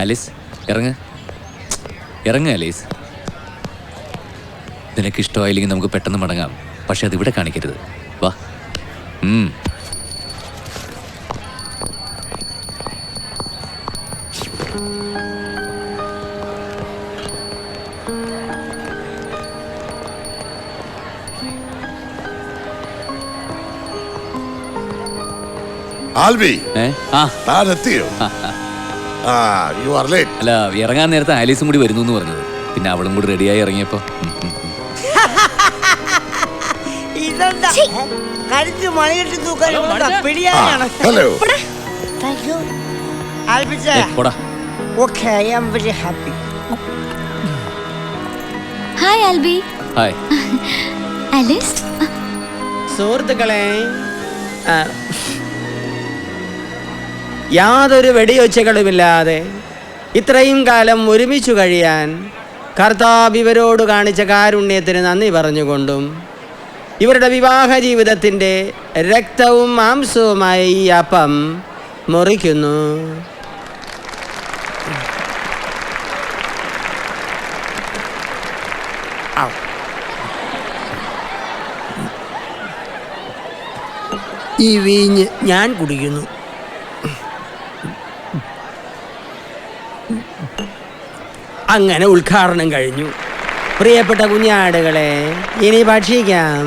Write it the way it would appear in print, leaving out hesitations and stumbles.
Alice ഇറങ്ങ് ഇറങ്ങ് Alice. നിനക്ക് ഇഷ്ടമായില്ലെങ്കിൽ നമുക്ക് പെട്ടെന്ന് മടങ്ങാം. പക്ഷെ അതിവിടെ കാണിക്കരുത്. വാ. ആൽബി താനെത്തിയോ? അല്ല, ഇറങ്ങാൻ നേരത്തെ ആലീസും കൂടി വരുന്നു എന്ന് പറഞ്ഞത്. പിന്നെ അവളും കൂടി റെഡിയായി ഇറങ്ങിയപ്പോ hello. Hi Albi. Hi Alice. സുഹൃത്തുക്കളെ, യാതൊരു വെടിയൊച്ചകളുമില്ലാതെ ഇത്രയും കാലം ഒരുമിച്ചു കഴിയാൻ കർത്താവ് ഇവരോട് കാണിച്ച കാരുണ്യത്തിന് നന്ദി പറഞ്ഞുകൊണ്ടും ഇവരുടെ വിവാഹ ജീവിതത്തിൻ്റെ രക്തവും മാംസവുമായ ഈ അപ്പം മുറിക്കുന്നു. ഈ വീഞ്ഞ് ഞാൻ കുടിക്കുന്നു. അങ്ങനെ ഉദ്ഘാടനം കഴിഞ്ഞു. പ്രിയപ്പെട്ട കുഞ്ഞാടുകളെ, ഇനി ഭക്ഷിക്കാം.